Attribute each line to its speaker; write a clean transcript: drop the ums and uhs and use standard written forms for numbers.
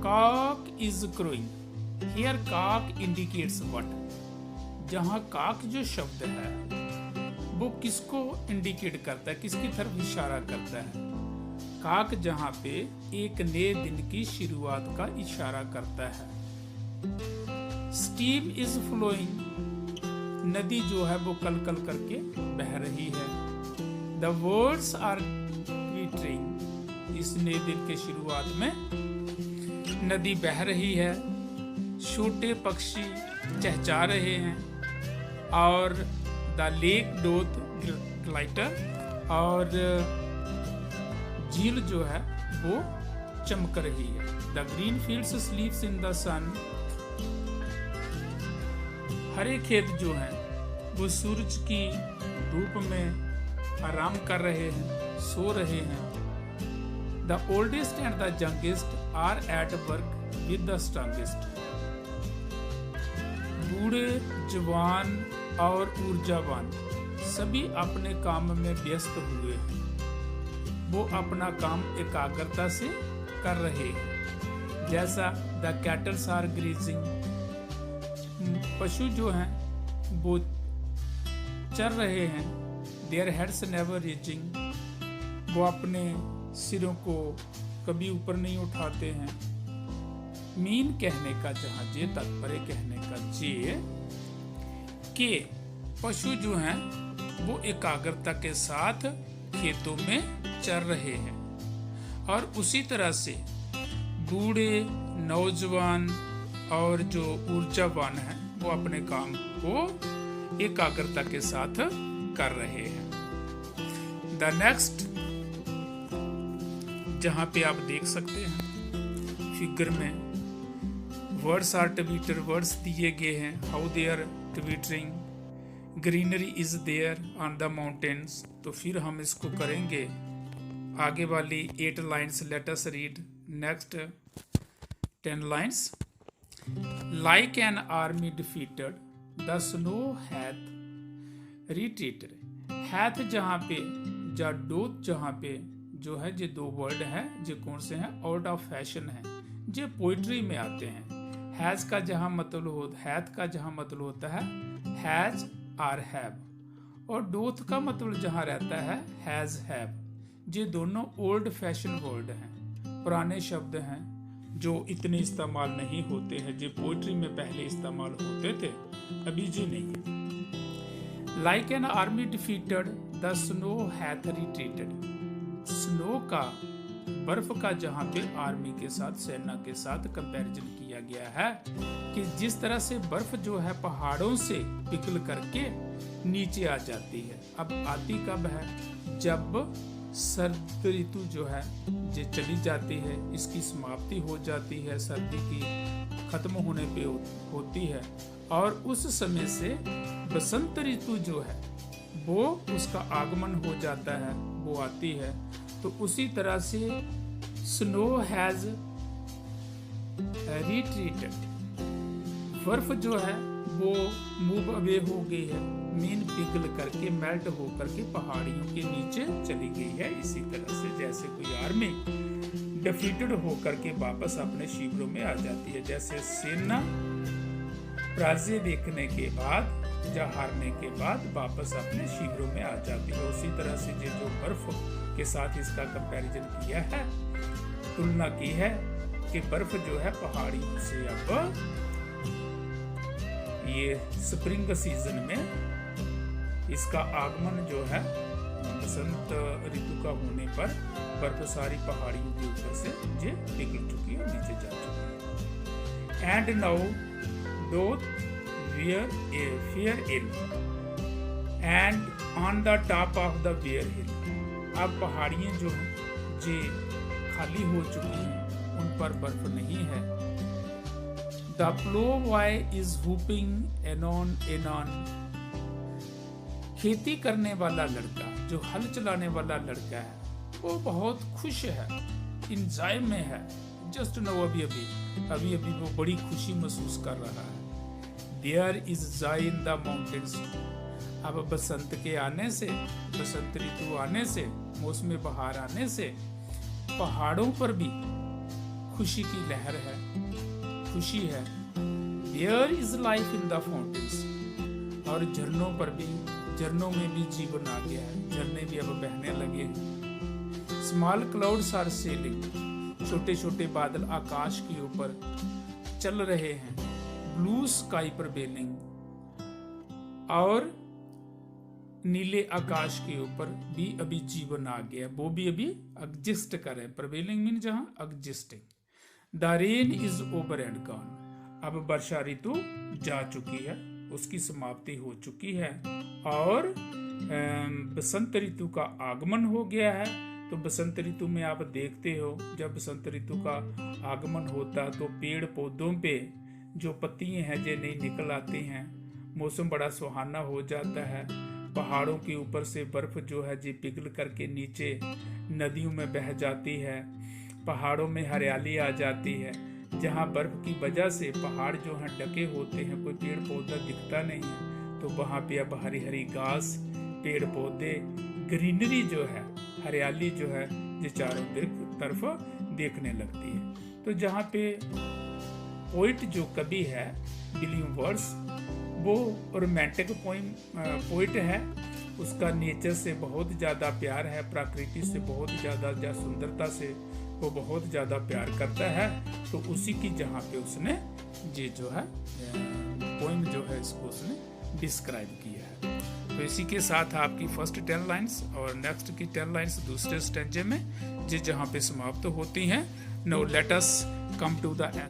Speaker 1: Kock is crowing, here cock indicates what. जहाँ cock जो शब्द है वो किसको इंडिकेट करता है, किसकी तरफ इशारा करता है? कॉक जहाँ पे एक नए दिन की शुरुआत का इशारा करता है। स्टीम इज फ्लोइंग, नदी जो है वो कल कल करके बह रही है। द वर्ड्स आर ट्विटरिंग, इस नए दिन के शुरुआत में नदी बह रही है, छोटे पक्षी चहचहा रहे हैं, और द लेक डोथ ग्लाइटर, और झील जो है वो चमक रही है। The green fields sleeps in the sun, हरे खेत जो हैं वो सूरज की धूप में आराम कर रहे हैं, सो रहे हैं। The oldest and the youngest are at work with the strongest, बूढ़े जवान और ऊर्जावान सभी अपने काम में व्यस्त हुए हैं, वो अपना काम एकाग्रता से कर रहे हैं। जैसा द कैटल्स आर ग्रीजिंग, पशु जो हैं वो चर रहे हैं। देयर हेड्स नेवर रीचिंग, वो अपने सिरों को कभी ऊपर नहीं उठाते हैं। मीन कहने का जहाँ जे, तात्पर्य कहने का जे, के पशु जो हैं वो एकाग्रता के साथ खेतों में चर रहे हैं, और उसी तरह से बूढ़े, नौजवान और जो ऊर्जावान हैं वो अपने काम को एकाग्रता के साथ कर रहे हैं। द नेक्स्ट, जहां पे आप देख सकते हैं फिगर में वर्ड्स आर ट्विटर, वर्ड्स दिए गए हैं। How they are twittering, greenery is there on the mountains. तो फिर हम इसको करेंगे आगे वाली 8 lines. Let us read next 10 lines. Like an army defeated, the snow hath retreated. hath जहाँ पे, जा डोथ जहाँ पे जो है, ये 2 वर्ड है जो कौन से हैं, आउट ऑफ फैशन है, जो पोइट्री में आते हैं। हैज का जहाँ मतलब होता, हैथ का जहाँ मतलब होता है हैज आर हैव, और डोथ का मतलब जहाँ रहता है हैज हैव। ये दोनों ओल्ड फैशन वर्ड हैं, पुराने शब्द हैं जो इतने इस्तेमाल नहीं होते हैं, जो पोइट्री में पहले इस्तेमाल होते थे, अभी जी नहीं। Like an army defeated the snow hath retreated, snow का, बर्फ का जहाँ पे आर्मी के साथ, सेना के साथ कंपैरिजन किया गया है कि जिस तरह से बर्फ जो है पहाड़ों से पिघल करके नीचे आ जाती है। अब आती कब है, जब सर्द ऋतु जो है ये चली जाती है, इसकी समाप्ति हो जाती है, सर्दी की खत्म होने पे होती है, और उस समय से बसंत ऋतु जो है वो उसका आगमन हो जाता है, वो आती है। तो उसी तरह से स्नो हैज रिट्रीटेड, बर्फ जो है वो मूव अवे हो गई है, मीन पिघल करके, मेल्ट हो करके पहाड़ियों के नीचे चली गई है। इसी तरह से जैसे कोई आर्मी डिफीटेड होकर के वापस अपने शिविरों में आ जाती है, जैसे सेना पराजय देखने के बाद या हारने के बाद वापस अपने शिविरों में आ जाती है। उसी तरह से जो बर्फ के साथ इसका कंपैरिजन किया है, तुलना की है कि बर्फ जो है पहाड़ियों से अब ये स्प्रिंग सीजन में इसका आगमन जो है, बसंत ऋतु का होने पर बर्फ सारी पहाड़ियों के ऊपर से ये पिघल चुकी है, नीचे जा चुकी है। And now doth where hill and on the top of the where hill, अब पहाड़ियां जो हैं ये खाली हो चुकी हैं, उन पर बर्फ नहीं है। The ploughboy is whooping anon anon, खेती करने वाला लड़का, जो हल चलाने वाला लड़का है, वो बहुत खुश है, इंजॉय में है। जस्ट नो अभी वो बड़ी खुशी महसूस कर रहा है। There is joy in the mountains, अब बसंत के आने से, बसंत ऋतु आने से, मौसम बहार आने से पहाड़ों पर भी खुशी की लहर है, खुशी है। There is life in the fountains, और झरनों में भी जीवन आ गया है, झरने भी अब बहने लगे हैं। स्मॉल क्लाउड्स आर सेलिंग, छोटे छोटे बादल आकाश के ऊपर चल रहे हैं। ब्लू स्काई प्रिवेलिंग, और नीले आकाश के ऊपर भी अभी जीवन आ गया, वो भी अभी एग्जिस्ट कर रहे हैं। प्रिवेलिंग मीन जहां existing. The rain is over and gone, अब वर्षा ऋतु जा चुकी है, उसकी समाप्ति हो चुकी है, और बसंत ऋतु का आगमन हो गया है। तो बसंत ऋतु में आप देखते हो, जब बसंत ऋतु का आगमन होता तो पेड़ पौधों पे जो पत्तियां हैं जो नई निकल आती हैं, मौसम बड़ा सुहाना हो जाता है। पहाड़ों के ऊपर से बर्फ जो है जी पिघल करके नीचे नदियों में बह जाती है, पहाड़ों में हरियाली आ जाती है। जहाँ बर्फ की वजह से पहाड़ जो हैं ढके होते हैं, कोई पेड़ पौधा दिखता नहीं है, तो वहाँ पे अब हरी हरी घास, पेड़ पौधे, ग्रीनरी जो है, हरियाली जो है ये चारों तरफ देखने लगती है। तो जहाँ पे पोइट जो कवि है विलियम वर्ड्स, वो रोमांटिक पोइट है, उसका नेचर से बहुत ज़्यादा प्यार है, प्रकृति से बहुत ज़्यादा सुंदरता से वो बहुत ज़्यादा प्यार करता है। तो उसी की जहाँ पे उसने ये जो है पोइम जो है इसको उसने डिस्क्राइब किया है। तो इसी के साथ आपकी फर्स्ट 10 लाइन्स और नेक्स्ट की 10 लाइन्स दूसरे स्टेंजे में ये जहाँ पे समाप्त होती हैं। Now let us come to the and.